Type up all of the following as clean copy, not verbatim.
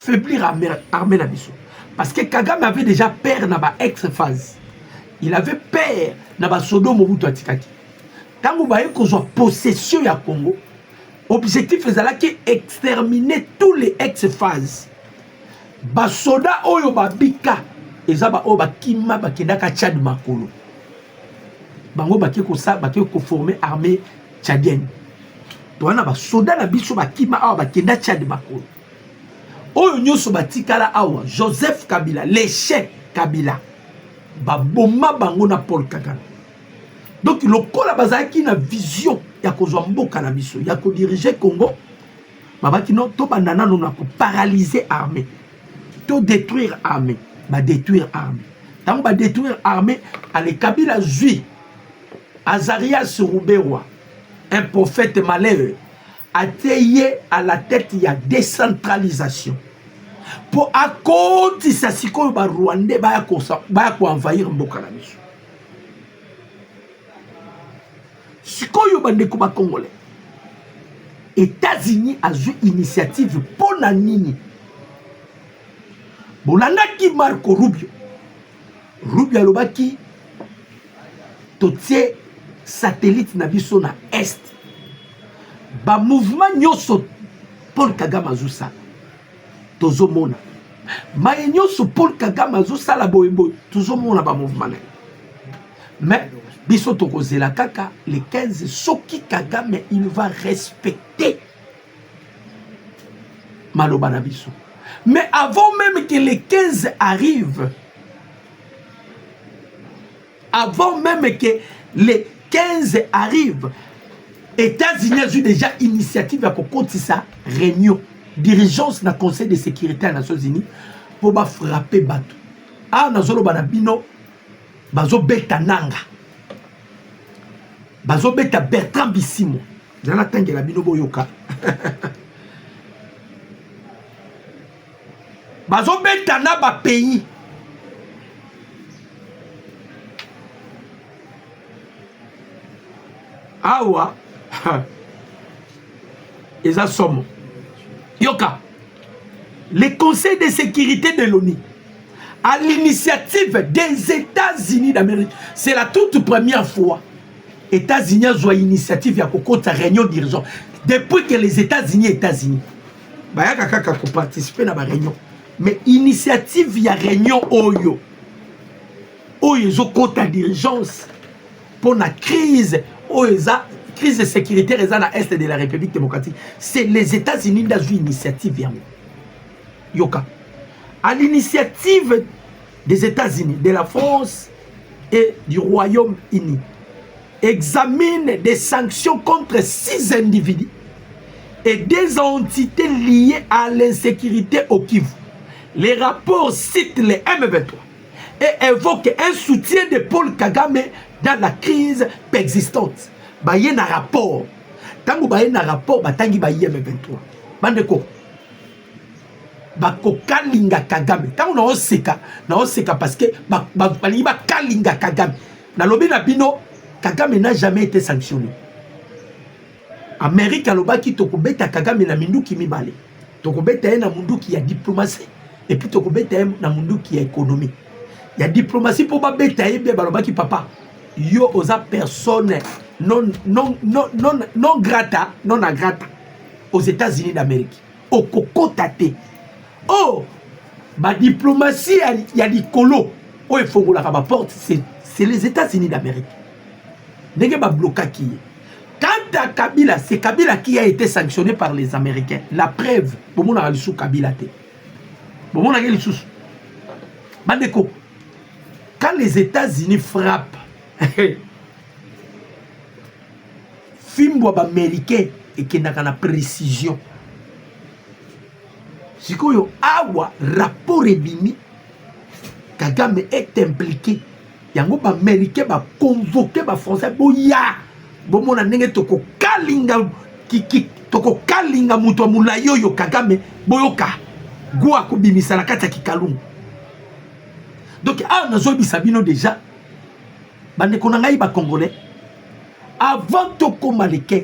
faiblir armée na biso. Parce que Kagame avait déjà peur na ba ex-phase. Il avait peur na ba sodo Mobutu atikaki. Tango ba ekozwa possession ya Congo, objectif ezalaki exterminer tous les ex-phases. Ba soda oyo ba bika ezaba oyo ba kima ba kendaka Tchad makolo. Bango ba ko former armée tchadienne. Toana ba soda na biso ba kima awa ba kenda Tchad makolo. Oyo nyoso batikala awa Joseph Kabila, l'échec Kabila. Ba boma bango na Paul Kagame. Donc lokola bazaki na vision ya kozwa mboka na biso, ya ko diriger Congo, babaki no to bandana no na ko paralyser armée, to détruire armée, ba détruire armée. Tant ba détruire armée, ale Kabila zui Azarias Rouberoa, un prophète malheureux, atteillé à la tête il y a décentralisation. Pour accorder ça siko ba Rwandais ba ko envahir mboka na biso. Sikoyo bandeko ba Congolais. États-Unis a joué initiative pour la nini. Bolandaki Marco Rubio. Rubio alobaki totie satellite na biso na est. Ba mouvement nyoso Paul Kagame azusala. Tozomona. Maye nyoso Paul Kagame azusala boyeboy. Tozomona ba mouvement na. Mais biso tokozela kaka les 15 soki Kagame il va respecter maloba na biso. Mais avant même que les 15 arrivent, avant même que les 15 arrivent, États-Unis a eu déjà initiative à kokotisa réunion dirigeance na Conseil de sécurité des Nations Unies pour ba frapper bateau. Ah nazolo banabino bazo beta nanga. Bazo beta Bertrand Bissimo. Zana tangela bino boyoka. Bazo beta na ba pays. Awa. Eza somo. Yoka. Le Conseil de sécurité de l'ONU, à l'initiative des États-Unis d'Amérique, c'est la toute première fois. États-Unis ont une initiative à la réunion dirigeant. Depuis que les États-Unis, ont participé à la réunion. Mais initiative, il y a réunion Oyo. Oyo, ils ont la dirigeance pour la crise. Oyo, crise sécuritaire dans l'Est de la République démocratique. C'est les États-Unis qui ont une initiative. Yoka. À l'initiative des États-Unis, de la France et du Royaume-Uni, examine des sanctions contre 6 individus et des entités liées à l'insécurité au Kivu. Les rapports citent les M23 et évoquent un soutien de Paul Kagame dans la crise persistante. Il y a un rapport. Tant que il y a un rapport, il y a M23. Bandeko. Bako kalinga Kagame. Tant que na oseka parce que ba kalinga Kagame. Na lobi na bino Kagame n'a jamais été sanctionné. Amérique alobaki tokobeta Kagame na minduki mibale. Tokobeta na munduki ya diplomatie et puis tokobeta na munduki ya économie. Il y a diplomatie pour ba beta yebe balobaki papa. Yo oza personne non grata, non agrata aux États-Unis d'Amérique. Au cocotate. Oh, ma diplomatie, il y a des colos. Oh, il faut que la porte, c'est les États-Unis d'Amérique. N'est-ce pas bloqué qui? Quant à Kabila, c'est Kabila qui a été sanctionné par les Américains. La preuve, bon, on a le sous Kabila. Bon, on a le sous. Bandeko, quand les États-Unis frappent, Fimbo américain et qui n'a qu'à la précision. Si koyo awa rapport ebimi Kagame est impliqué. Yango ba américain ba convoqué ba français boya. Bomona ndenge toko kalinga toko kalinga muto mulayo yo Kagame boyoka. Gwa ko bimisa na kati ya kikalungu. Donc nazo bisabino déjà bande konanga ba congolais avant tokoma les 15.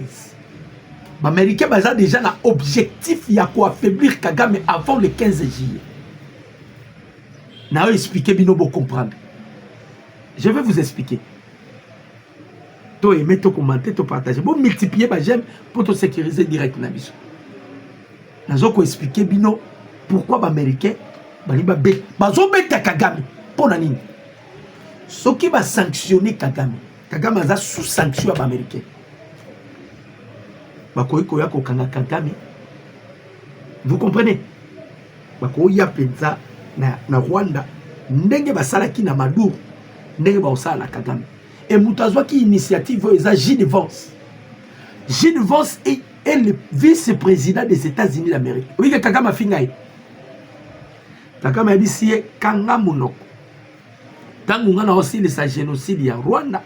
Les Américains ont déjà un objectif pour affaiblir Kagame avant le 15 juillet. Je vais expliquer, vous comprendre. Je vais vous expliquer. Vous aimez, vous commenter, vous partager. Vous multipliez les j'aime pour te sécuriser direct. Je vais expliquer pourquoi les Américains ont Kagame. Pour nani. Ceux qui vont sanctionner Kagame. Kagame est sous sanction les Américains. Vous comprenez? Bakoya penza na Rwanda ndenge basalaki na Maduro ndenge basala Kagame et mutazwa ki initiative eza Gene Vance. Gene Vance est le vice-président des États-Unis d'Amérique. Oui que Kagame a fini. Kagame a dit si kanga munoko. Tangu ngana aussi le génocide ya Rwanda.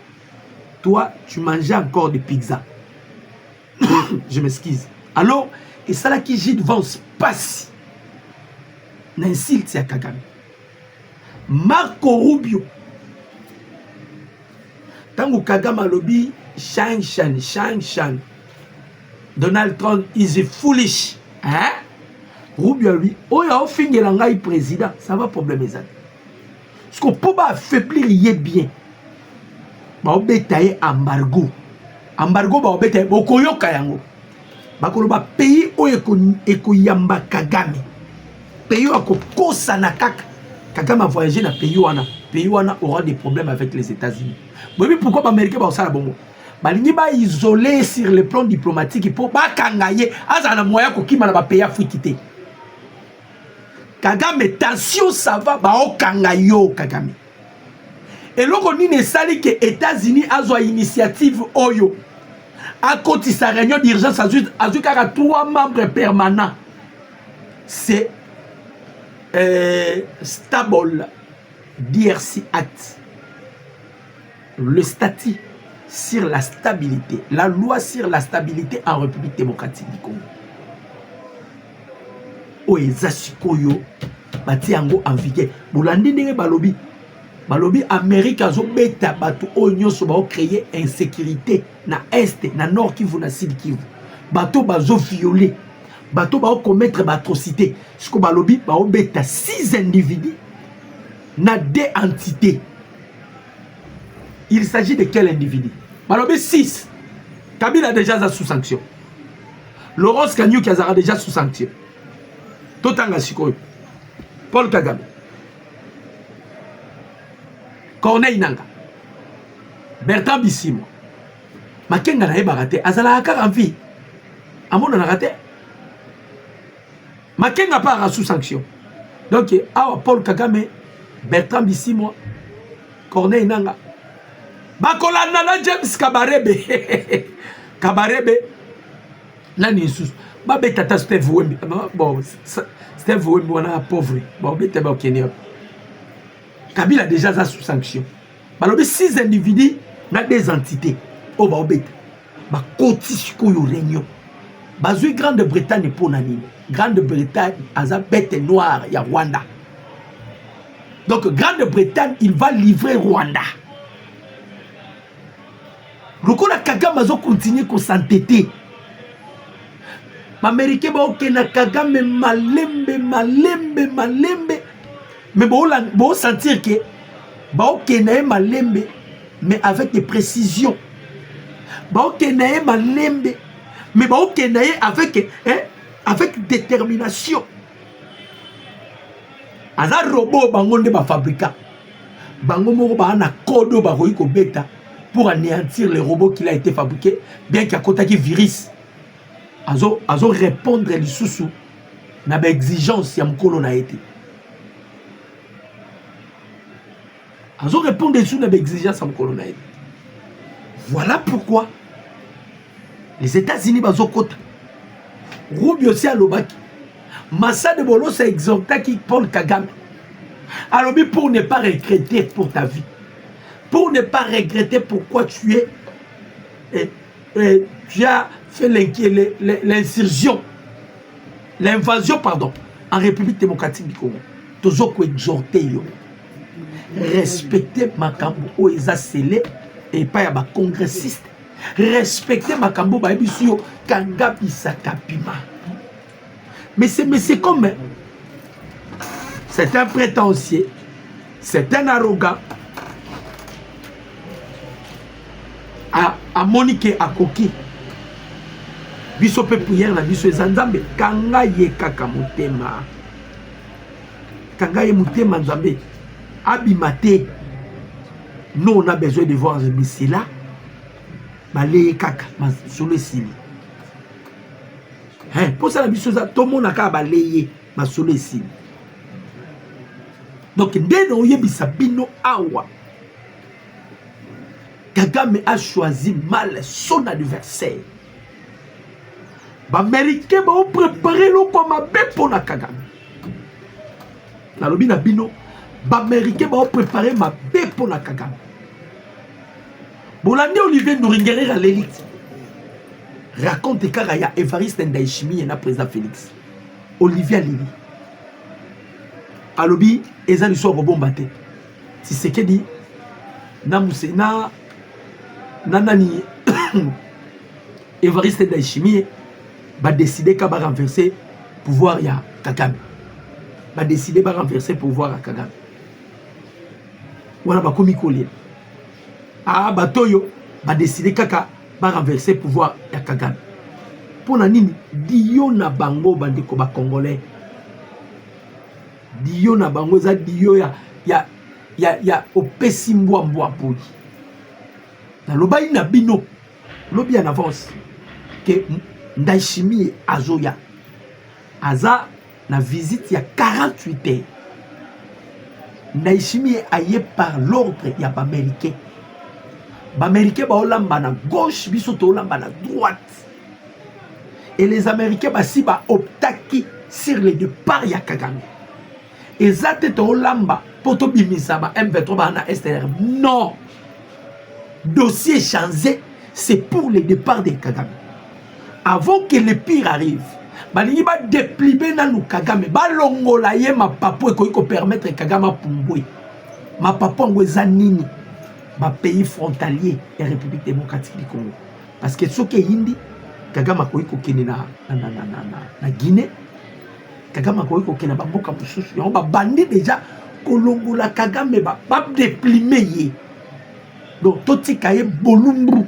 Toi tu mangeais encore des pizzas. Je m'excuse. Alors, et ça là qui Gene Vance passe. N'insulte à Kagame. Marco Rubio. Tango Kagame a lobby, Shang Shan. Donald Trump is foolish. Hein? Rubio lui, oh ya au fin de président, ça va problème ça. Parce qu'on peut pas affaiblir y est bien. Ba obetaye embargo. Embargo ba obetaye bokoyo kayango. Bakolo ba pays o ekoyamba Kagame. Pays ako kosa na kaka. Kagame a voyagé dans pays wana. Pays wana aura des problèmes avec les États-Unis. Mais pourquoi les Américains ba osala bongo? Balingi ba isolé sur le plan diplomatique pour ba kangaye azana moya ko kima na ba pays africain. Kagame tension ça va ba o kangayo Kagame. Et loko nini sali que États-Unis a initiative oyo. À côté sa réunion d'urgence à 3 membres permanents. C'est Stable DRC Act. Le statut sur la stabilité. La loi sur la stabilité en République démocratique du Congo. Oeza sikoyo batiango en vigueur. Bolandi ndenge balobi. Balobi Amérique azo beta batu onyo so ba créer insécurité na est na nord Kivu na sud Kivu. Bato bazo violer. Bato ba commettre atrocité. Ce que balobi ba beta 6 individus na 2 entités. Il s'agit de quel individu? Balobi 6. Kabila déjà sous sanction. Laurence Kanyuki azara déjà sous sanction. Totanga sikoyo. Paul Kagame. Corneille Nanga. Bertrand Bissimo. Makenga na raté. Azala akara en vie. Amona na raté. Makenga part sous sanction. Donc, Paul Kagame, Bertrand Bissimo, Corneille Nanga. Bakola Nana James Kabarebe. Kabarebe. Nani sous. Babé tata Steve Wembi. Bon, Steve Wembi, on a pauvre. Bon, bête au Kenya. Kabila a déjà sous sanction. Balobi 6 individus dans des entités. Oh ba obeta. Ba koti koyo réunion. Bazui Grande-Bretagne pour nani. Grande-Bretagne aza bête noire ya Rwanda. Donc Grande-Bretagne il va livrer Rwanda. Lokola Kagame azo continuer ko s'entêter. Américain ba okena Kagame malembe. Mais bon sentir que Baokenae malembe mais avec des précisions. Baokenae malembe mais Baokenae avec détermination. Aza robot bangonde ba fabrika. Bango moko ba na kodo ba ko beta pour anéantir les robots qu'il a été fabriqué bien qu'il y a contacté virus. Azo répondre les sous na ba exigence ya mkolo na été. Ils ont répondu sur les exigences à mon colonel. Voilà pourquoi les États-Unis ont côté. Rubio aussi à l'Obaki. Massa de Bolo s'est exhorté qui Paul Kagame. Alors, pour ne pas regretter pour ta vie, pour ne pas regretter pourquoi tu as fait l'insurgent, l'invasion, pardon, en République démocratique du Congo. Tu as exhorté. Respecter Makambo Oeza Sele et pas à ma congressiste respecter makambo ba biso kanga bisaka pima. Mais c'est comme c'est un prétentieux, c'est un arrogant. A Monique a coquille. Biso pe prière na biso ezanzambe kanga ye kaka motema. Kanga ye motema nzambe. Abimate. Nous on a besoin de voir ce là. Balé kaka sur le sili. Hein, pour ça la biso ça tout le monde a ka balayé ma sur le sili. Donc dès no yebisa bino awa. Kagame a choisi mal son adversaire. Les Américains ont préparé le combat pour la Kagame. La lobby na bino, les Américains ont préparé ma bé pour la Kagame. Bolande Olivier Nouringere à l'élite. Raconte Karaya Evariste Ndaishimi et na président Félix. Olivier Lili. A lobby, Eza Lisso Robombate. Si c'est que dit, na Moussena. Nanani Evariste Ndayishimiye va décider qu'à renverser pouvoir ya Kagame. Va décider de renverser pouvoir à Kagame. Voilà ma komikoli. Ah batoyo va décider qu'à renverser pouvoir ya Kagame. Pour nani dio na bango bandiko ba congolais. Dio na bango za dio ya opesi mbwa poli. Na lobayi na bino lobi en avance que Ndayishimiye azoya aza na visite ya 48 heures. Ndayishimiye aye par l'ordre ya Américain. Américain ba olamba na gauche biso to olamba na droite. Et les Américains basi ba optaki sur le départ ya Kagame. Ezate to olamba poto bimisa ba M23 ba na STR. Non. Dossier changé, c'est pour le départ de Kagame. Avant que le pire arrive, balingi ba dépliber na nous Kagame, ba longola ye ma papo e ko permettre Kagame pumbwe. Ma papo ngweza nini ba pays frontalier et République démocratique du Congo. Parce que ce que hindi Kagame ko kene na Guinée. Kagame ko kene ba mboka mususu. Yo ba bandi déjà kolongola Kagame ba déplimer ye. Donc, tout ce qui est bolumbu.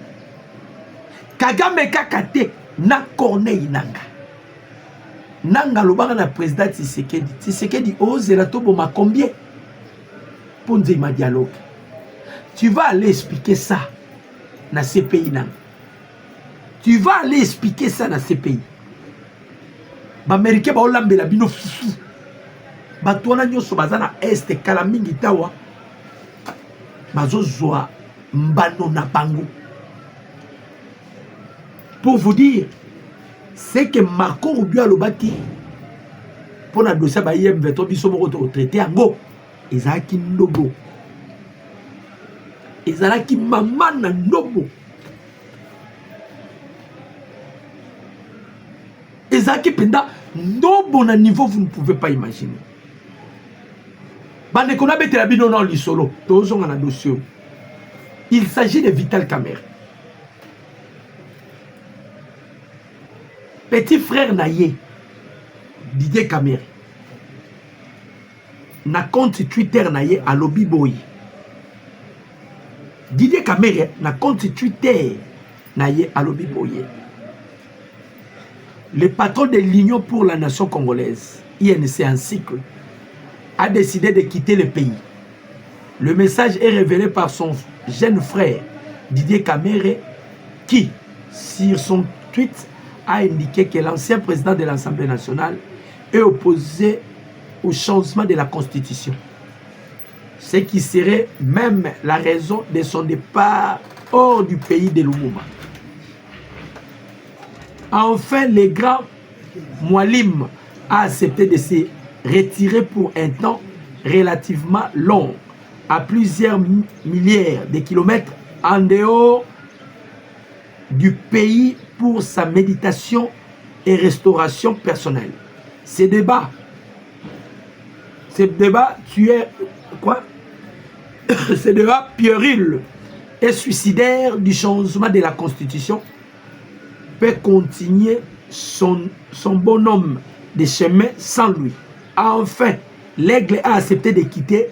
Kagame kakate na Corneille Nanga. Nanga lobanga na président Tshisekedi. Tshisekedi ose la toboma combien? Pour dire ma dialogue. Tu vas aller expliquer ça dans ces pays. Tu vas aller expliquer ça dans ces pays. Les Américains ba olambe la bino fufu. Batwana nyoso bazana est kalamingi tawa. Bazo zoa mbano na bango. Pour vous dire, c'est que Marco Rubio Alobaki, pour la dossier ba IM23 biso moko to traité ango, ezaki ndobo. Ezalaki mama na ndobo. Ezaki penda ndobo na niveau vous ne pouvez pas imaginer. Bande qu'on a bête la bino non li solo, tozonga na dossier. Il s'agit de Vital Kamerhe. Petit frère Naye, Didier Kamerhe. Na compte Twitter Naye à Lobby Boy. Didier Kamerhe na compte Twitter Naye à Lobby Boy. Le patron de l'Union pour la nation congolaise, INC en cycle, a décidé de quitter le pays. Le message est révélé par son jeune frère Didier Kamerhe qui, sur son tweet, a indiqué que l'ancien président de l'Assemblée nationale est opposé au changement de la Constitution. Ce qui serait même la raison de son départ hors du pays de Lumumba. Enfin, le grand Mwalim a accepté de se retirer pour un temps relativement long, à plusieurs milliers de kilomètres en dehors du pays pour sa méditation et restauration personnelle. Ce débat, tu es quoi? Ce débat puéril et suicidaire du changement de la Constitution peut continuer son bonhomme de chemin sans lui. Enfin, l'aigle a accepté de quitter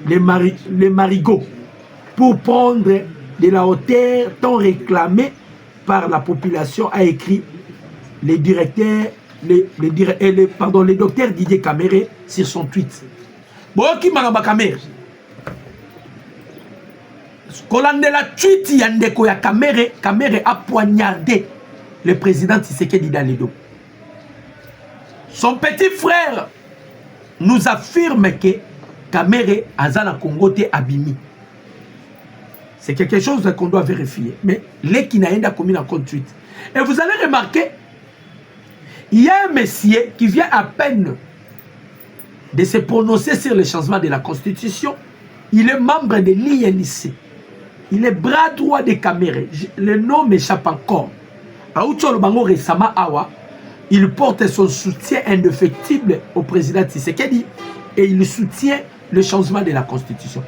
les marigots pour prendre de la hauteur tant réclamée par la population, a écrit le docteur Didier Caméré sur son tweet. Boki Maraba Caméré. Kolande la tweet yandeko ya Caméré a poignardé le président Tshisekedi dans les dos. Son petit frère nous affirme que Caméré Azana Congo te abimi. C'est quelque chose qu'on doit vérifier. Mais les qui n'a commis en compte tweet. Et vous allez remarquer, il y a un monsieur qui vient à peine de se prononcer sur le changement de la Constitution. Il est membre de l'INC. Il est bras droit de Caméré. Le nom m'échappe encore. Aoucho Bango récemment, il porte son soutien indéfectible au président Tshisekedi et il soutient le changement de la Constitution.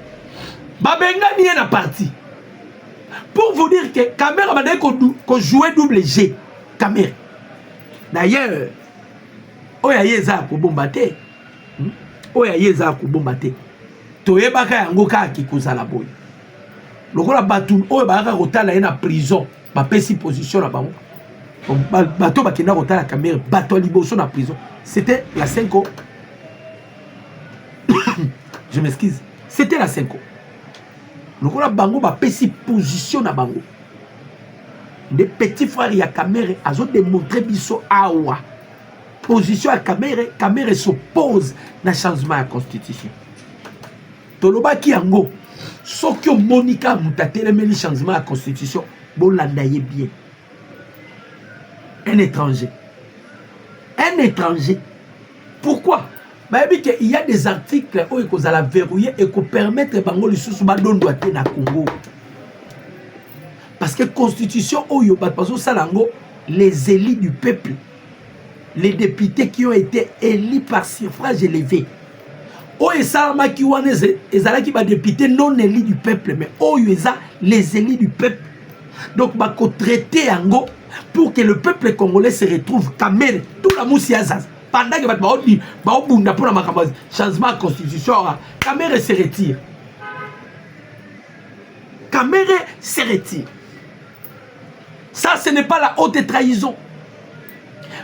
Babenga n'y est parti. Pour vous dire que Caméré a dit qu'on jouait double G. Caméré. D'ailleurs, oya yeza ko bombate. Oya yeza ko bombate. Toyebaka yango ka kikozala boy. Lokola batu oya baka kotala na prison, ba pesi position na bango. Bato bakenda kotala Caméré, bato liboso na prison. C'était la 5 ans. Je m'excuse. C'était la 5 ans. Lokola bango ba pesi position na bango. Des petits frères ya Caméré a démontré biso awa. Position à Caméré s'oppose na changement à la Constitution. Toloba ki yango sokyo Monica mutatele meli changement à la Constitution bon landaye bien. Un étranger. Un étranger. Pourquoi? Il y a des articles où ils ont verrouillé et qui permettent bango les sous badon doit na Congo. Parce que la Constitution, les élus du peuple, les députés qui ont été élus par suffrage élevé, les députés non élus du peuple, mais les élus du peuple. Donc, il faut traiter pour que le peuple congolais se retrouve Caméré. Tout la moussiazaz. Pendant que le changement de Constitution, Caméré se retire. Caméré se retire. Ça, ce n'est pas la haute trahison.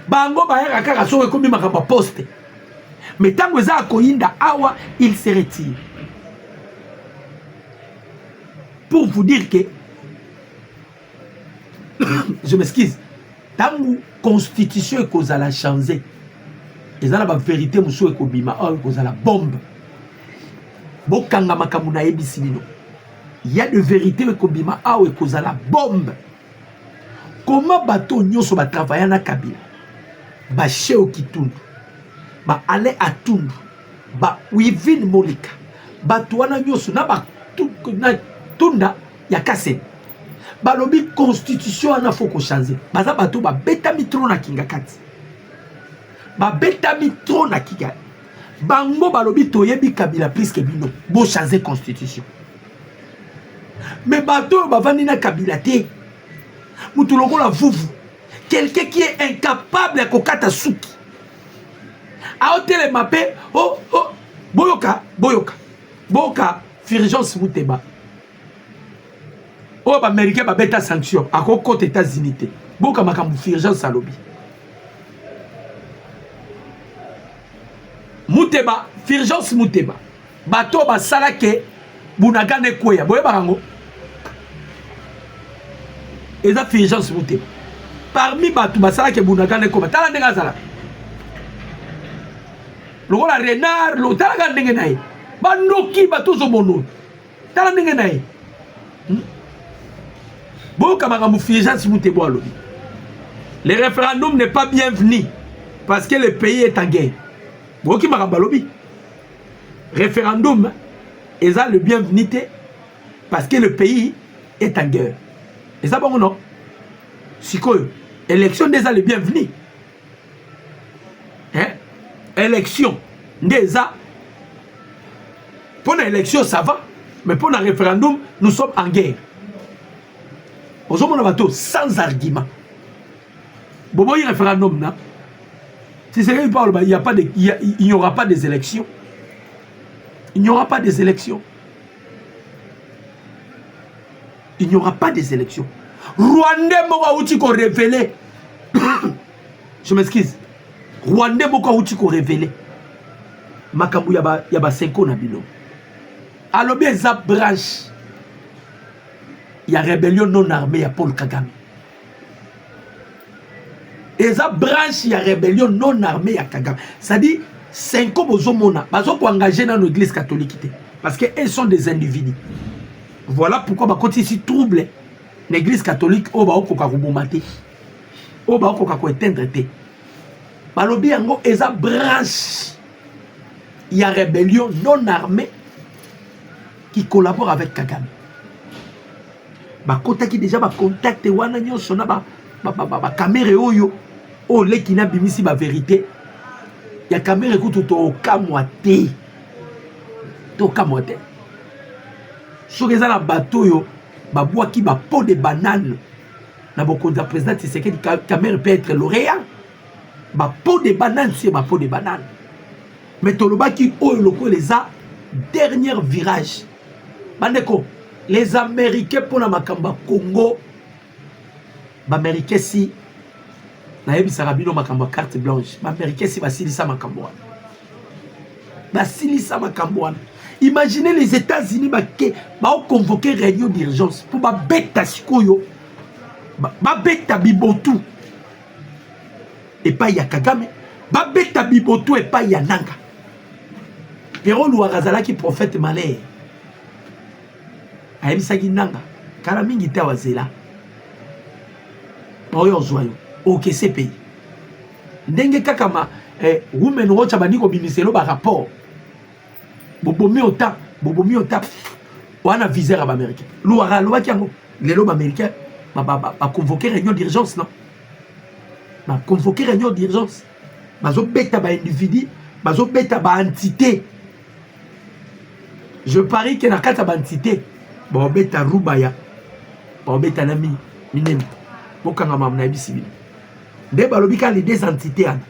Bango baera kaka so ekomi makamba poste. Mais tant que ça koinda awa, il se retire. Pour vous dire que je m'excuse. Tant que constitution est la changer. Et ça la vérité muso ekobima a la bombe. Bokanga makamuna ebisinino. Il y a de vérité ekobima a la bombe. Comment bateau nyoso ba travailler na Kabila? Ba cheo kitundu. Ba ale atundu. Ba wivin molika. Bato wana nyoso na ba tunda ya kaseni. Ba lobi constitution ana faut ko changer. Baza bato ba beta mitro na kingakati. Ba beta mitro na kiga. Bango ba lobi toyebi Kabila plus que bino. Bo changer constitution. Mais bato ba vandi na Kabila te. Moutoulogo la vuvu. Quelqu'un qui est incapable de kokata souki. A hôtel mapé, boyoka, Fulgence Muteba. Oh, Américain va bêta sanction. À côté États-Unis. Boka makamu Fulgence Alobi. Muteba, Fulgence Muteba. Bato ba salake, bunagane kweya. Boye barango. Et ça Fulgence Muteba. Parmi bato ba salake bunagane kweya. Tala ndenga zala. Lokola renard, lo tala ga ndenge nae. Banoki bato zo mono. Tala ndenge nae. Boka makamu Fulgence Muteba alobi. Le référendum n'est pas bienvenu parce que le pays est en guerre. Boki makabalobi. Référendum est le bienvenu parce que le pays est en guerre. Et ça bon non? Si quoi? Élection déjà le bienvenu. Hein? Élection déjà. Pour l'élection ça va, mais pour le référendum nous sommes en guerre. Aux hommes, on a sans argument. Bon, il y a un référendum, non? Si c'est qu'il parle, il n'y aura pas des élections. Il n'y aura pas des élections. Il n'y aura pas des élections. Rwandais moka uti ko révélé. Je m'excuse. Rwandais moka uti ko révélé. Makambu yaba 5 ans na bino. Alobi eza branche. Il y a rébellion non armée à Paul Kagame. Eza branche il y a rébellion non armée à Kagame. Ça dit 5 ans bozomona bazo ko engager dans l'église catholique parce que elles sont des individus. Voilà pourquoi ba côté ici trouble l'église catholique au ba okoka kubomate. Au ba okoka ko éteindre té. Balobi yango eza branche. Il y a rébellion non armée qui collabore avec Kagame. Ba kota ki déjà ba contact wana nyonso na ba caméra oyo o le ki na bimisi ba vérité. Ya caméra kutu to kamwate. To kamwate. Sur les bateau yo ba bois qui ba pot de banane na boko de président Tshisekedi caméra peut être lauréat. Ba pot de banane c'est ba pot de banane. Mais toloba qui o loko les a dernier virage. Bandeko les Américains pour la makamba Congo ba Américains si na yebi sarabino makamba carte blanche ba Américains si ba silisa makambo ba silisa makambo. Imaginez les États-Unis qui ont convoqué une réunion d'urgence pour bêta sikoyo, bêta bibotu et pas ya Kagame, bêta bibotu et pas ya Nanga. Pero Louarazala qui prophète malais. Aïbisagi Nanga, Karamingi Tawazela. Oyo zoyo, ok c'est pays. Ndenge kakama, women watch abaniko bimiselo ba rapport. Bobomi ota wana viseur américain louara loa ki yango lelo américain ba convoquer réunion d'urgence non ba convoquer réunion d'urgence bazo beta ba individu bazo beta ba entité je parie que na kata ba entité ba beta rubaya ba beta na minem bokanga mamna bisibina nde balobi ka les deux entités ana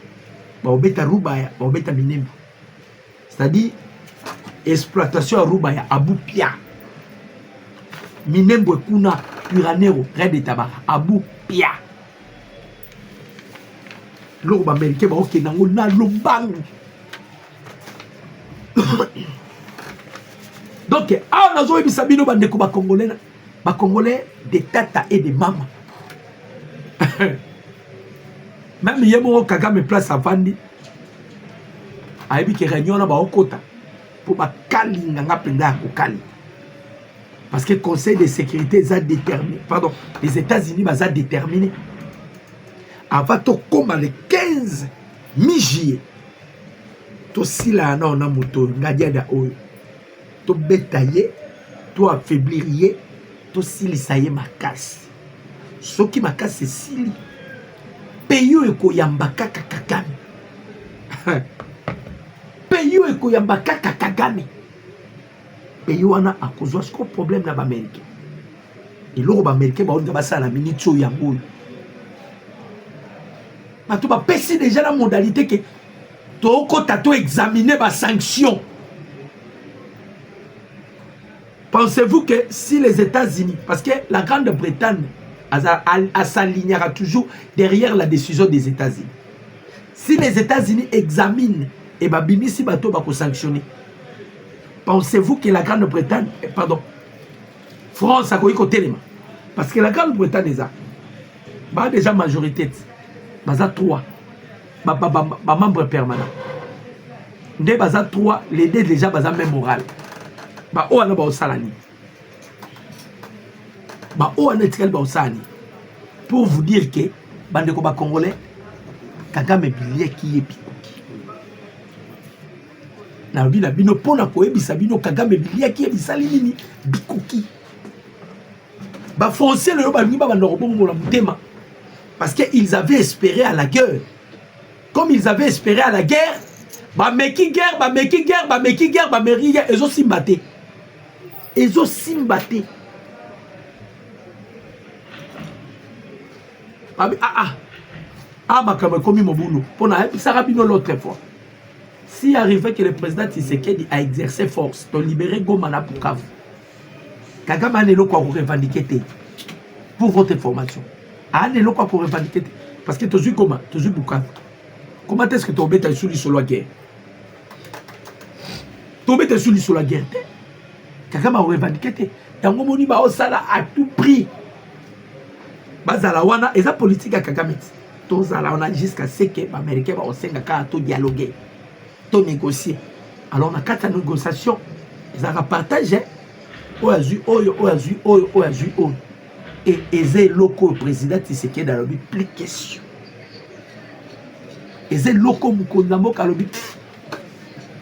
ba beta rubaya ba beta minem c'est-à-dire exploitation à Rubaya, Abu Pia. Minembo Kuna, Piranero, Red de Tabac, Abu Pia. L'Europe américain va ok nango na lobang. Donc, on a joué Bisabino Bandeko ba Congolais de tata et de maman. Même Yemo Kagame place à Vandi. Aïbi qui réunion là ba okota. Pour ma kali nanga penda kokali parce que le Conseil de sécurité a déterminé pardon les États-Unis a déterminé avant to comme le 15 mi-juillet to sila na ona moto ngadiada oyo to betailler to affaiblir to silisaye makasi soki makasi sili peyo ekoyamba kaka Kagame Pays et koyambaka Kagame. Pays wana a cause de problème na Amérique. Et l'Europe américain ba on va ça la minute yango. Ba to ba pesi déjà la modalité que to ko tato examiner ba sanction. Pensez-vous que si les États-Unis parce que la Grande-Bretagne s'alignera toujours derrière la décision des États-Unis. Si les États-Unis examinent et bah bimisi bato ba ko sanctionner. Pensez-vous que la Grande-Bretagne, pardon, France a côté parce que la Grande-Bretagne déjà majorité, baza 3, membres permanents. Nde baza 3, les deux déjà baza même moral. Ba o ana ba osalani. Ba o ana tikal ba osani. Pour vous dire que bande ko ba Congolais Kagame bilier qui est na bina bino pona ko ebisa bino Kagame bilia ki ebisa nini bikoki ba français le ba ngiba ba ndorobo la mutema parce que ils avaient espéré à la guerre comme ils avaient espéré à la guerre ba meki guerre ezo simbate makambo ekomi mobulu mpona ayebisaka bino l'autre fois. Si arrivait que le président Tshisekedi a exercé force to libérer Goma na Bukavu, Kagame a eloko à revendiquer pour votre information. A eloko à revendiquer parce que tu as Goma, tu as Bukavu. Comment est-ce que tu as sur la guerre? Tu as sur la guerre. Kagame a revendiqué. Yango moni ba osala à tout prix. Bazala wana eza politique à Kagame. Tozala wana jusqu'à ce que les Américains va osenga ka to dialoguer. To négocier. Alors on a quatre négociations. Ils ont partagé. Et les locaux président Tshisekedi dans le but plus question. Et les locaux Mukondambo dans le but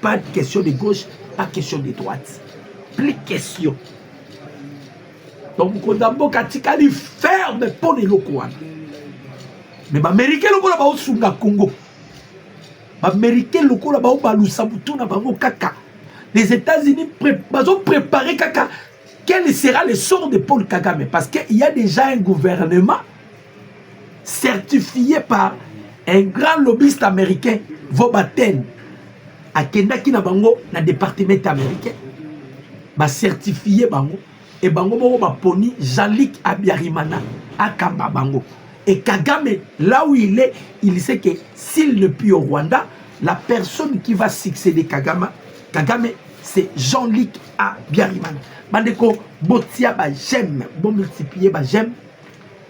pas de question de gauche, pas de question de droite. Plus question. Donc Mukondambo katikali ferme pour les locaux. Mais les Américains locaux là-bas au Sunga Congo. Les Américains locaux là-bas au Balusabutu na bango kaka. Les États-Unis ont préparé kaka. Quel sera le sort de Paul Kagame? Parce qu'il y a déjà un gouvernement certifié par un grand lobbyiste américain, Vobaten, à Kendaki na bango, na département américain, ba certifié bango, et bango bango ba poni Jean-Luc Abiyarimana à Kamba bango. Et Kagame, là où il sait que s'il ne peut au Rwanda, la personne qui va succéder Kagame, c'est Jean-Luc Abiyarimana. Bandeko, botia ba j'aime, bon multiplier ba j'aime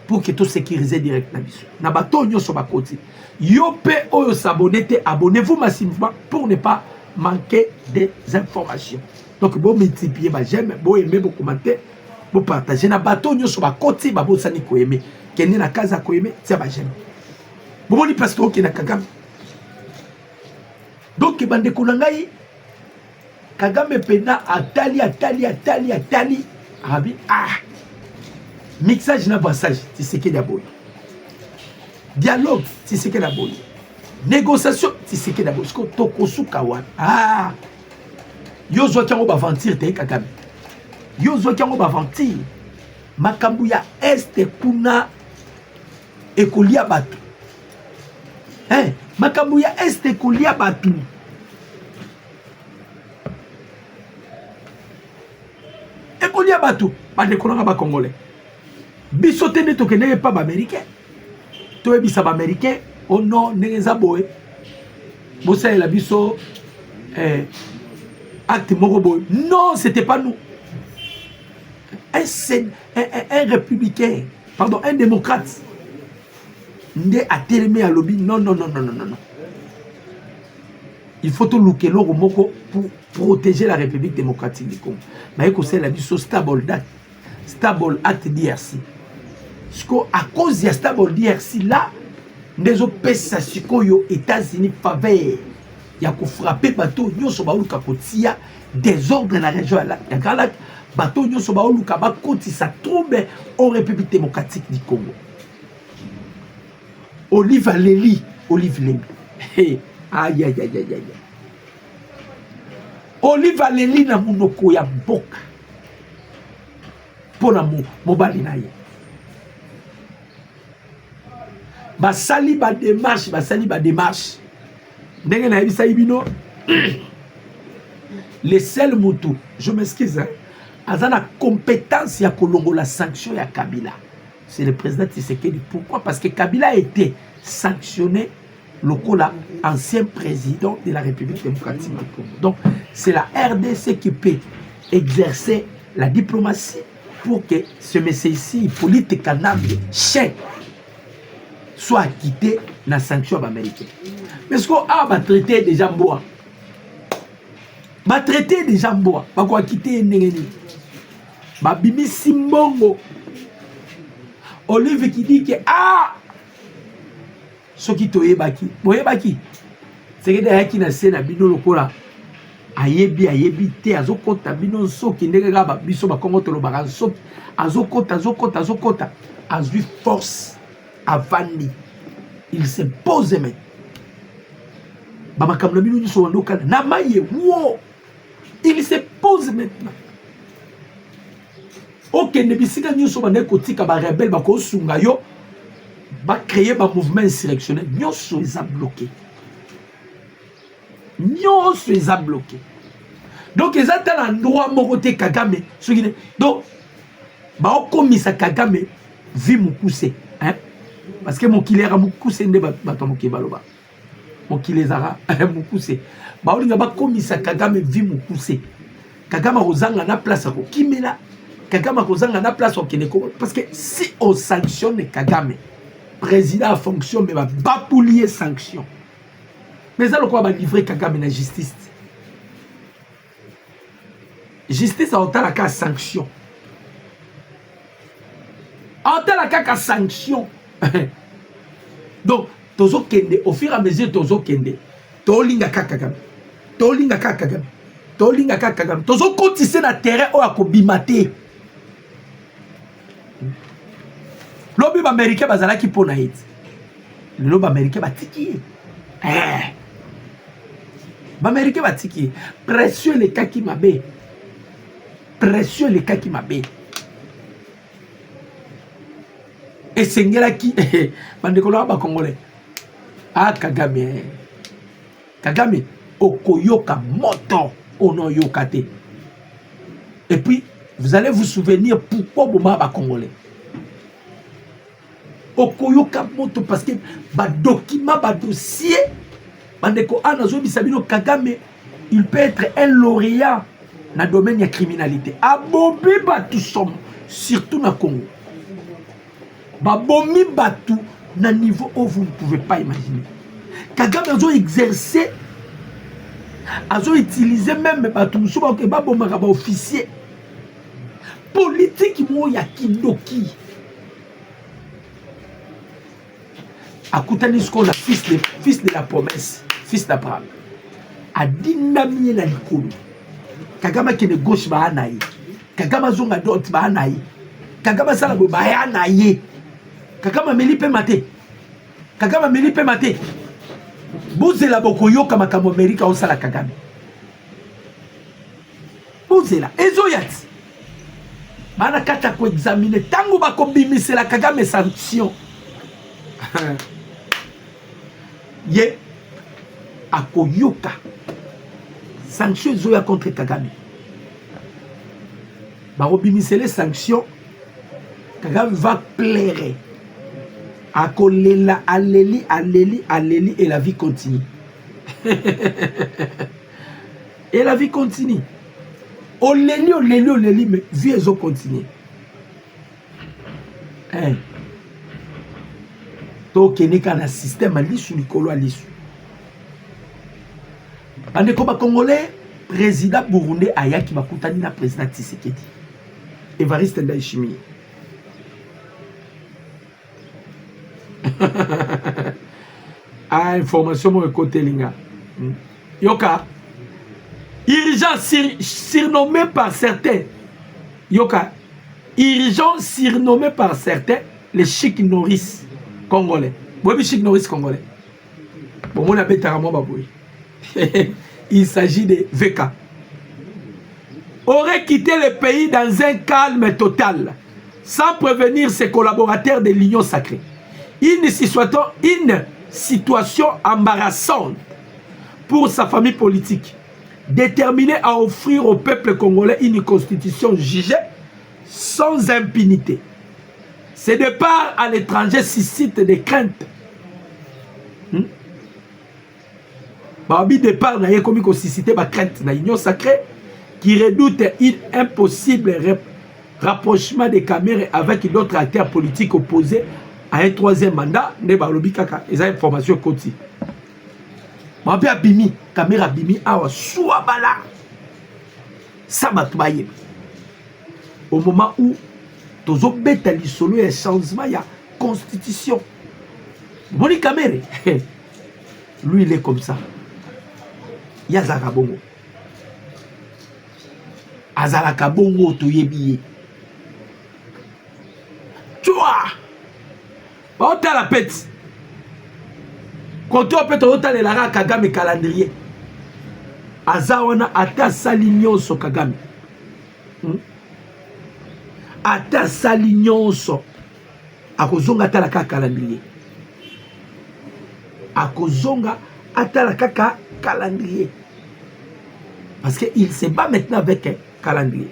pour que tout sécuriser direct na biso. Na bato nyoso ba koti. Yo pe oyo s'abonner, abonnez-vous massivement pour ne pas manquer des informations. Donc bon multiplier ba j'aime, bon aimer, bon commenter, bon partager. Na bato nyoso ba koti ba bosani ko aimer. Kende na kaza ko aimer, tia ba j'aime. Bon ni pasteur ki na Kagame. Donc bandeko na ngai Kagame pena atali. Arabi, mixage na passage, Tshisekedi aboyi. Dialogue, Tshisekedi aboyi. Négociation, Tshisekedi aboyi. Sko tokosuka wana. Yo zo kiango ba aventure te Kagame. Yo zo kiango ba aventure. Makambu ya este kuna ekolia batu. Makambu ya este ekolia batu. Ekolia batu, pas de kolonga ba congolais. Biso tene to keneye pas ba américain. To e bisa ba américain, oh non, neza boy. Bossa la biso acte moko boy. Non, c'était pas nous. Un républicain, pardon, un démocrate. Ndé a télémé à lobby. Non. Il faut tout louker l'eau pour protéger la République démocratique du Congo. Mais c'est la biso stable act DRC. À cause de stable DRC là, les opérations sikoyo États-Unis faveur. Il y a qu'on frapper bateau nyoso ba uluka kotia désordre dans la région là. Il y a bateau nyoso ba uluka ba koti ça trouble en République démocratique du Congo. Olive Léli. Hey. Aïe. Olive Léli na munoko ya mboka. Pona mobali na ye. Basali ba démarche. Ndenge na yebisa ibino. Le seul mutu, je m'excuse, azana compétence ya kolongo la sanction ya Kabila. C'est le président Tshisekedi. Pourquoi? Parce que Kabila a été sanctionné lokola ancien président de la République démocratique du Congo. Donc, c'est la RDC qui peut exercer la diplomatie pour que ce monsieur ici, Hippolyte Kanambe, chef, soit acquitté dans la sanction américaine. Mais ce qu'on a traité des jambois, traité des jambois, va quitter Nengeni, Bimi Simbongo, Olive qui dit que ce qui toye baki, c'est que derrière qui n'a pas bino lokola, ayebi te azokota bino soki ndenge ga biso ba kongo to lo ba soki azokota azui force avandi, il se pose maintenant. Ba makamla bino nyiso wandoka na maye wo, il se pose maintenant. Ok, ne bisika nyiso ba ne kotika ba rebelle ba ko sunga yo. va créer un mouvement insurrectionnel. Nous sommes bloqués. Nous sommes bloqués. Donc, ils ont un endroit moroté Kagame. Donc, bah, comme ça Kagame, vie moukousse. Hein? Parce que mon kilé a moukousse, ne va pas mon kibaloba. Mon kilé zara, moukousse. Bah, on va comme ça Kagame, vie moukousse. Kagame a osanga na place à Kimela. Kagame a osanga na place au Kénéko. Parce que si on sanctionne Kagame, président en fonction, mais va bapoulier sanction. Mais ça, le quoi va livrer Kagame na justice. Justice a autant la cas sanction. A autant la cas sanction. Donc, tozo kende, au fur et à mesure tozo kende, tolinga Kagame. Tolinga Kagame. Tolinga Kagame. Tozo kotise na terrain o akobimate. Lobi ba américain bazala ki pona hit. Le lobi américain ba tiki. Ba américain ba tiki. Précieux les cas qui m'abe. Précieux les cas qui m'abe. Et sengela qui bandekolo ba congolais. Ah Kagame. Kagame okoyoka moto ono yokate. Et puis vous allez vous souvenir pourquoi boma ba congolais. Okoyoka moto parce que ba document ba dossier bandeko anazo bisabino Kagame il peut être un lauréat dans le domaine de la criminalité. Abobi batu somme surtout na Congo. Babomi batu na niveau où vous ne pouvez pas imaginer. Kagame a exercé, a utilisé même batu souvent que babomaka ba officier politique mo ya kindoki. Akutani ce qu'on a fils de la promesse, fils d'Abraham. A dynamié la likolo. Kagame qui est gauche ba anaï. Kagame zonga droite ba anaï. Kagame sala ba anaï. Kagame melipe mate. Kagame melipe mate. Bozela bokoyo kama kamo Amerika o sala Kagame. Bozela ezoyat. Bana kata ko examiner tango ba ko bimisela Kagame sanction. Ye akoyoka sanction zoya contre Kagame. Barobimise les sanctions. Kagame va plaire. Akolela aleli et la vie continue. Et la vie continue. Oleli mais vie ezo continue. Hein. To keneka na système alisu likolo alisu. Ande ko ba congolais président burundais ayaki bakutani na président Tshisekedi. Evariste Ndayishimiye. Ah, information mon côté linga. Yoka. Urgence surnommé par certains. Yoka. Urgence surnommé par certains les Chic Norris congolais. Bobi Chic Norris congolais. Bon mon appelle Taramo Baboui. Il s'agit de VK. Aurait quitté le pays dans un calme total, sans prévenir ses collaborateurs de l'Union sacrée. Une situation embarrassante pour sa famille politique, déterminée à offrir au peuple congolais une constitution jugée sans impunité. Ses départs à l'étranger suscitent des craintes. Babi départ n'a comme suscité des craintes dans l'Union sacrée qui redoute un possible rapprochement des caméras avec d'autres acteurs politiques opposés à un troisième mandat. Ne balobi kaka eza information koti. Mabi abimi caméra abimi awa soit bala sabatbaye. Au moment où tozo beta lisolo ya changement ya constitution. Boni caméra. Lui il est comme ça. Yazaka bongo. Azalaka bongo toyebiye. Tu vois? Bah, on la pète. Quand on peut te le lara Kagame calendrier. Azawana ata salignon so Kagame. Ata salignon so. Akozonga ta la calendrier. akozonga atala kaka calendrier. Parce qu'il se bat maintenant avec un calendrier.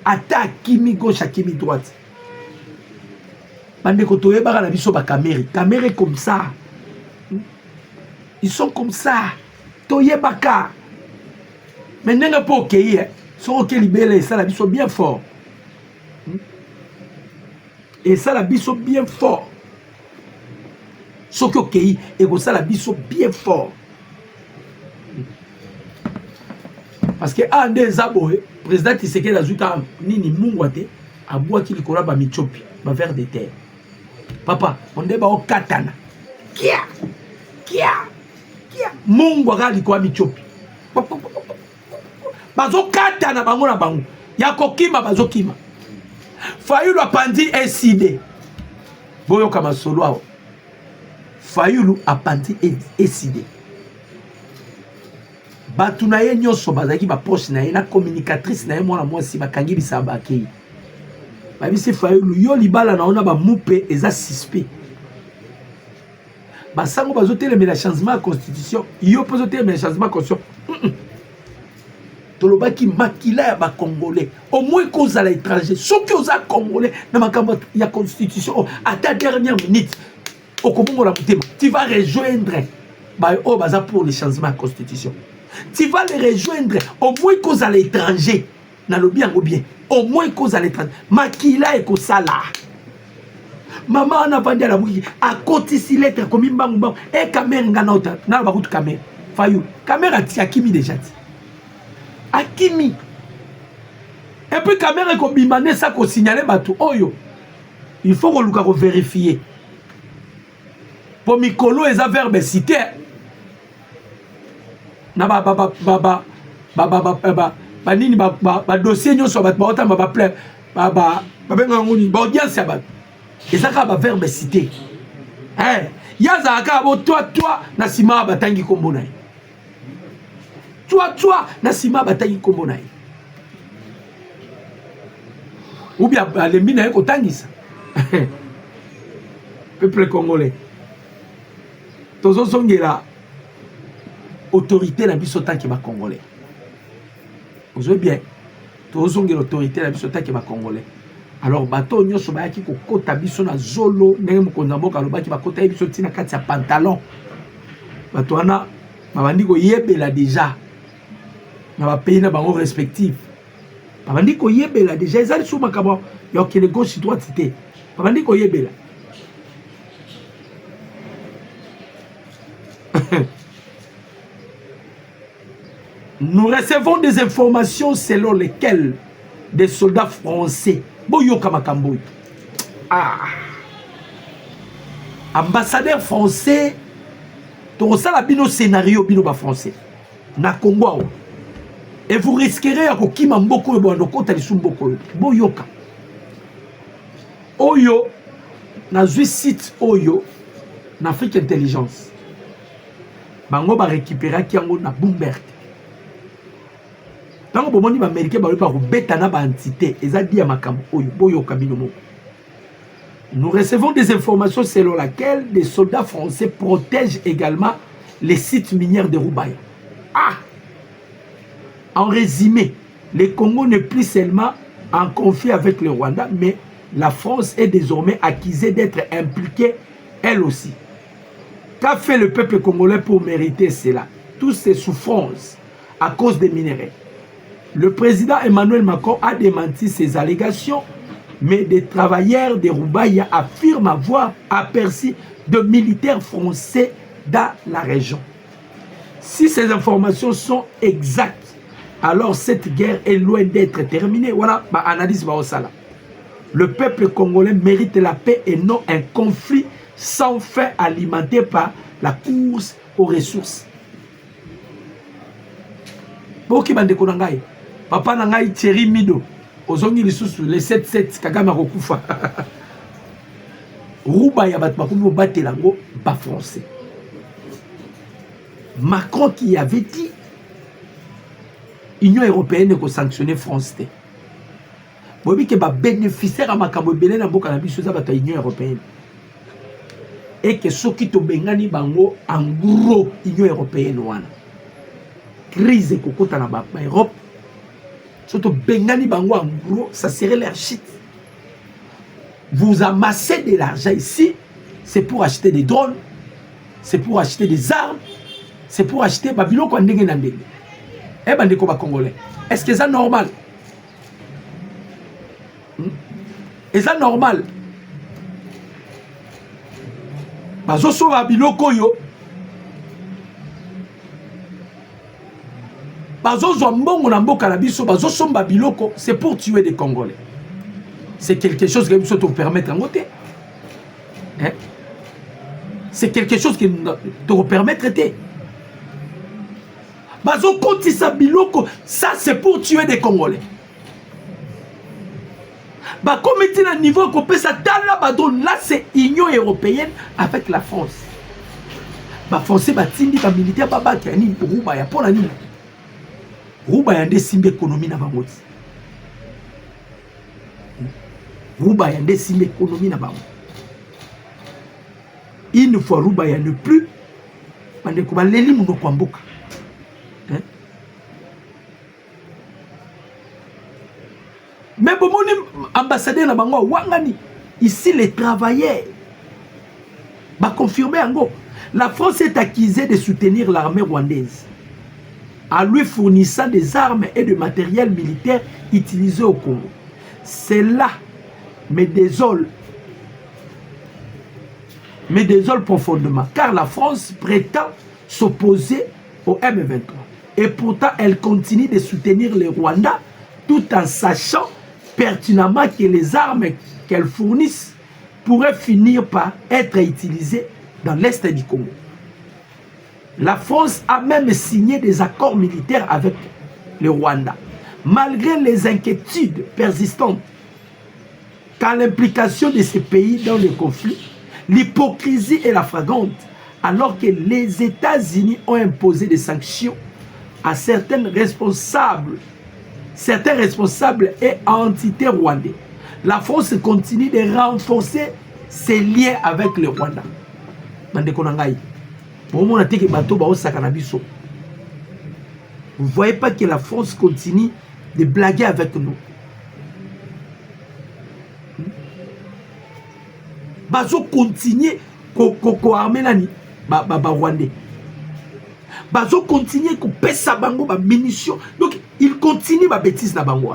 Ata Kimi gauche à Kimi droite. Bande kotoye baka na biso ba caméra comme ça. Ils sont comme ça. Toye baka. Mais n'est pas ok. Sont ok libéré ça la biso bien fort. Et ça la biso bien fort. Sont ok et ça la biso bien fort. Parce que un des abois, président Tshisekedi azuka nini mungwate aboa ki likola ba michopi, ba vers de terre. Papa, on débat au katana. Kia mungwa likola michopi. Bazo katana bango na bango. Ya kokima bazo kima. Fayulu apandi SID. Boyo kama solo ao. Fayulu apandi SID. Batu na ye nyonso bazaki ba proche na ye na communicatrice na ye mwana mwasi bakangi bisaba akei. Babisi Fayulu yo libala na ona ba mupe eza suspect. Basango bazotelemela changement de constitution, yo pozotelemela changement de constitution. Tolobaki makila ya ba congolais. Au moins cause à l'étranger, soki oza congolais na makambo ya constitution à ta dernière minute. Okomongo la mutema, tu vas rejoindre ba o baza pour le changement de constitution. Tu vas les rejoindre au moins cause à l'étranger. Dans le bien ou bien. Au moins cause à l'étranger. Makila et Kosala. Maman on a vendu à la bouille. À côté si lettre comme une bang. Et caméra nganota. N'a pas de caméra. Fayou. Caméra ti Akimi déjà. Akimi. Et puis caméra comme bimane ça qu'on signale bateau. Oh yo. Il faut qu'on le vérifier. Pour Mikolo et sa verbe cité. Na nini dossier nyonso ba otamba ba plaire ba benga ngoni ba audience ba ezaka ba verbe cité yaza aka bo toi na sima batangi kombo na toi na sima batangi kombo na ou bien lembi na ko tangisa peuple congolais tozo songela autorité na biso tanki ba congolais. Vous voyez bien, tous ont l'autorité na biso tanki ba congolais. Alors bato nyonso ba yaki ko kota biso na zolo ndenge mokonza mboka lobaki ba kota biso tina kati ya pantalon. Bato wana babandi ko yebela déjà na ba pays na bango respectif. Babandi ko yebela déjà ezali sous makabo yo kele gauche droite té. Babandi ko yebela. Nous recevons des informations selon lesquelles des soldats français, Boyoka Makamboy, ambassadeur français, tout ça la bino scénario bino ba français, na Congo, et vous risquerez à kokima mboko bondo kota lisumboko, Boyoka, Oyo, na site Oyo, na Afrique Intelligence, bango ba récupérer qui ango na Bloomberg. Tant que les Américains ne pas betana ba entité, nous recevons des informations selon lesquelles des soldats français protègent également les sites miniers de Roubaïa. En résumé, le Congo n'est plus seulement en conflit avec le Rwanda, mais la France est désormais accusée d'être impliquée elle aussi. Qu'a fait le peuple congolais pour mériter cela? Toutes ces souffrances à cause des minéraux. Le président Emmanuel Macron a démenti ces allégations, mais des travailleurs de Roubaïa affirment avoir aperçu de militaires français dans la région. Si ces informations sont exactes, alors cette guerre est loin d'être terminée. Voilà, analyse Baosala. Le peuple congolais mérite la paix et non un conflit sans fin alimenté par la course aux ressources. Boki bande konangai. Papa nangai Thierry Mido. Ozongi lisusu les 7-7 Kagame Rokufa. Roubaïa bat bakumo batelango ba français. Macron qui avait dit Union européenne ko sanctionner France. Bobi ke ba bénéficiaire à makambo belé na boka na biso za ba Union européenne. et que ceux qui te bengani bango en gros Union européenne wana crise kokota na ba Europe surtout bengani bango en gros ça serait leur shit. Vous amassez de l'argent ici, c'est pour acheter des drones, c'est pour acheter des armes, c'est pour acheter babilo ko ndenge na ndenge. Eh ben ndeko ba congolais, est-ce que c'est normal? Est-ce que c'est normal? Bazo so babilo koyo bazo zo mbongo na mboka na biso bazo somba biloko, c'est pour tuer des Congolais. C'est quelque chose qui te permet en côté. Hein? C'est quelque chose qui te permet de traiter. Bazo konti sa biloko, ça c'est pour tuer des Congolais. Bah comme est à niveau qu'on peut s'attendre là c'est Union européenne avec la France. Bah français bah tindi bah militaire bah bah kiani Rouba ya pour la nini. Rouba ya ndé économie na bango. Rouba ya ndé économie na bango. Une fois Rouba ya ne plus bande ko ba leli muno kwa mboka. Hein? Mais bon, mon ambassadeur na bango wangani ici les travailleurs va confirmer en gros. La France est accusée de soutenir l'armée rwandaise en lui fournissant des armes et de matériel militaire utilisé au Congo. Cela me désole profondément car la France prétend s'opposer au M23 et pourtant elle continue de soutenir le Rwanda tout en sachant pertinemment que les armes qu'elle fournissent pourraient finir par être utilisées dans l'Est du Congo. La France a même signé des accords militaires avec le Rwanda, malgré les inquiétudes persistantes quant à l'implication de ces pays dans le conflit. L'hypocrisie est la flagrante, alors que les États-Unis ont imposé des sanctions à certains responsables et entités rwandais. La France continue de renforcer ses liens avec le Rwanda. Vous ne voyez pas que la France continue de blaguer avec nous. Bazo continue ko armé nani ba Rwandais. Bazo continue ko pesa bango ba munitions. Donc il continue ba bêtise na bango.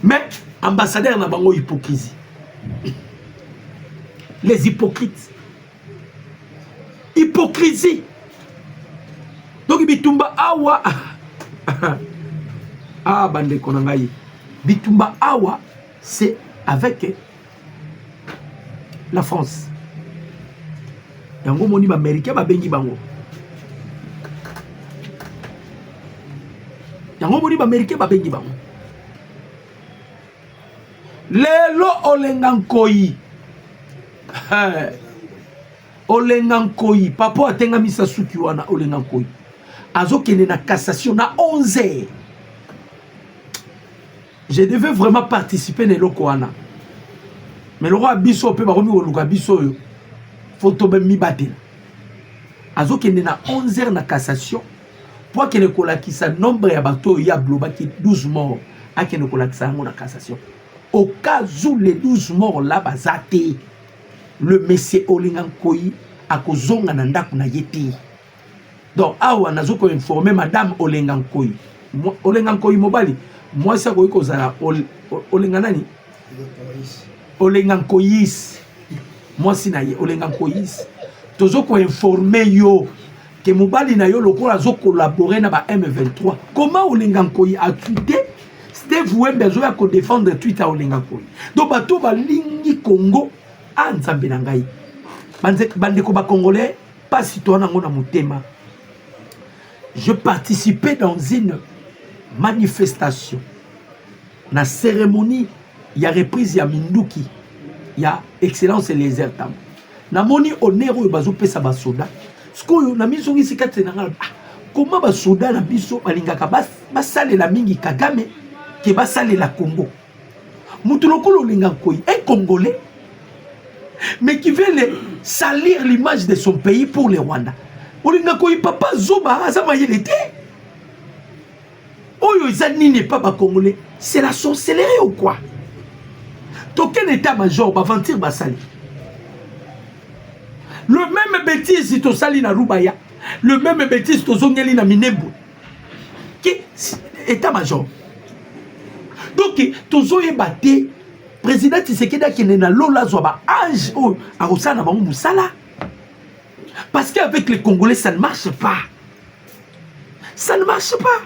Mais ambassadeur na bango hypocrisie. Les hypocrites. Hypocrisie. Donc bitumba awa ah bande konangai. Bitumba awa c'est avec la France. Yango moni ba américain ba bengi bango. Yango moni ba américain ba bengi bango. Lelo olengankoi. Olengankoi papa atenga misa suki wana olengankoi. Azokene na cassation na 11h. Je devais vraiment participer à l'Okoana. Mais le roi Bisso peut pas remettre Bisso. Faut même m'y battre. Azo qui est na 11h na cassation. Pour que le colaki sa nombre ya bateau ya bloba qui 12 morts. A que le colaki sa na cassation. Au cas où les 12 morts là bazate. Le monsieur Olengankoi a kozonga na ndaku na yeti. Donc awa nazo ko informer madame Olengankoi. Olengankoi mobali. Moi, ça veut dire que Olenganani Olengankoyis. Moi, si naïe Olengankoyis. Tozo ko informer yo que Mobali na yo lokola zo collaborer na ba M23. Comment Olengankoyi a tweeté? C'était vous besoin de défendre Twitter Olengankoyi. Donc bato ba lingi Congo anzambe na ngai. Bande ko ba congolais pas citoyen ngona mutema. Je participais dans une manifestation, la cérémonie, il y a reprise, il y a Minduki, il y a Excellence et les Ertam. Na moni honneur ou bazo pesa ba soda. Sko na miso ngi sikate na ngala. Comment ba soda na biso balingaka ba sale la mingi Kagame ke ba sale la Congo. Mutu lokolo Olengankoi, un Congolais mais qui veut salir l'image de son pays pour les Rwandais. Olingako papa Zoba azama yelete. Oyo izani n'est pas congolais, c'est la sorcellerie ou quoi? Token état-major va ventir basali. Le même bêtise si to sali na Rubaya, le même bêtise to zongeli na Minembo. Qui état-major. Donc to zoye baté président Tshisekedi qui n'est na lola zoba âge o a osana ba musala. Parce qu'avec les Congolais ça ne marche pas. Ça ne marche pas.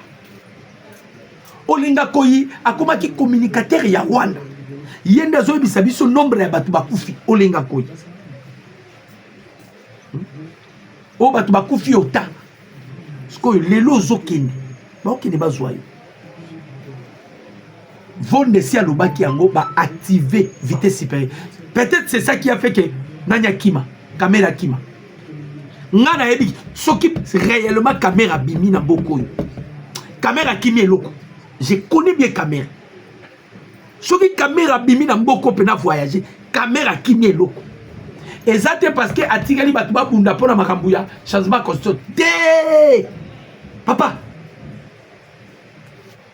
Olinga koyi akoma ki communicateur ya Rwanda. Yenda zo bisabiso nombre ya batu bakufi olinga koyi. O batu bakufi ota. Sko lelo zokene. Ba okene bazwayo. Vonde si alobaki yango ba activer vitesse supérieure. Peut-être c'est ça qui a fait que Nanya Kima, caméra Kima. Ngana yebi soki réellement caméra bimi na boko. Caméra Kimi eloko. Je connais bien caméra. Soki caméra bimi na boko pena voyager, caméra Kimi eloko. Exactement parce que atikali batu ba bunda pona makambuya changement constitution. Papa.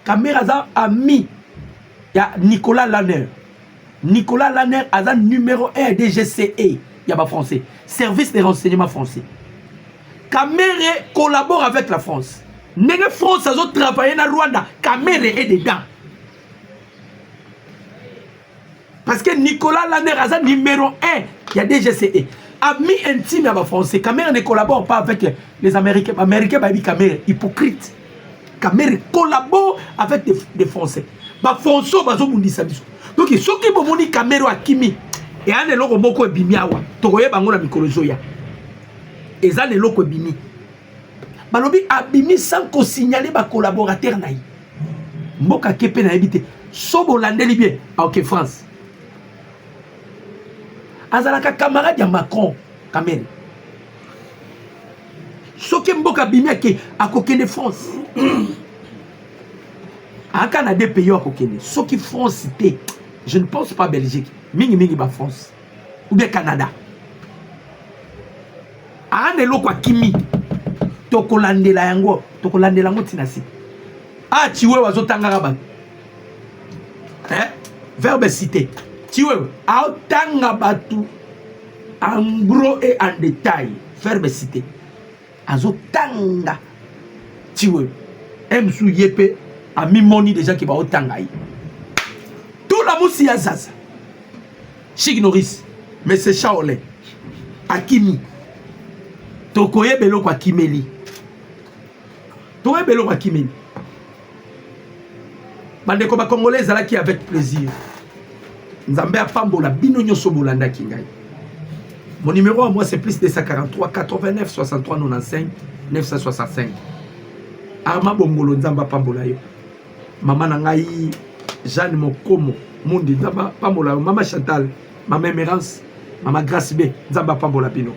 Caméra za ami. Il y a Nicolas Lanner. Nicolas Lanner a un numéro 1 DGCE. Il y a pas français. Service des renseignements français. Caméré collabore avec la France. N'est-ce France a travaillé dans Rwanda. Caméré est dedans. Parce que Nicolas Lanner a un numéro 1. Il y a DGCE. Ami intime à la France. Caméré ne collabore pas avec les Américains. Les Américains, ils Caméré hypocrite. Caméré collabore avec des Français. Ba Fonso bazo mundisa biso. Donc soki bomoni caméra akimi et ane loko moko ebimi awa tokoye bango na mikolo zoya. Eza le loko ebimi. Balobi abimi sans ko signaler ba collaborateur naï. Mboka kepe na ebité. Sobo landeli bien OK France. Azalaka camarade ya Macron caméra. Soki mboka bimi ake akokende France. En Canada, pays à Kokene, ceux qui France cité, je ne pense pas Belgique, mingi ba France ou bien Canada. Ane loko kimi, tokolande la yango tinasi. Ah tiwe wazotanga ba. Verbe cité. Tiwe aotanga batu en gros et en détail. Verbe cité. Azotanga. Tiwe. Msou yepe. A mimoni déjà qui va au Tangaï. Tout la moussi à Zaza. Chig Norris. Mais c'est Shaolin. Akimi. Tokoye belo kwa Kimeli. Tokoye belo kwa Kimeli. Bande koba Congolais zala qui avec plaisir. Nzambe a pambola bino nyoso bolanda kingai. Mon numéro à moi c'est plus 243 89 63 95 965. Arma Bongolo Nzamba pambola yo. Maman Nangaï, Jeanne Mokomo, Mundi, Nzamba Pambola, Maman Chantal, Maman Emerance, Maman Grace B, Nzamba Pambola Pino.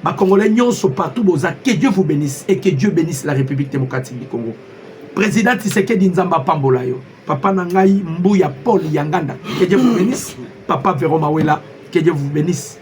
Ma Congolais nyonso partout boza, que Dieu vous bénisse et que Dieu bénisse la République démocratique du Congo. Président Tshisekedi Nzamba Pambola yo. Papa Nangaï Mbuya Paul Yanganda, que Dieu vous bénisse. Papa Véro Mawela, que Dieu vous bénisse.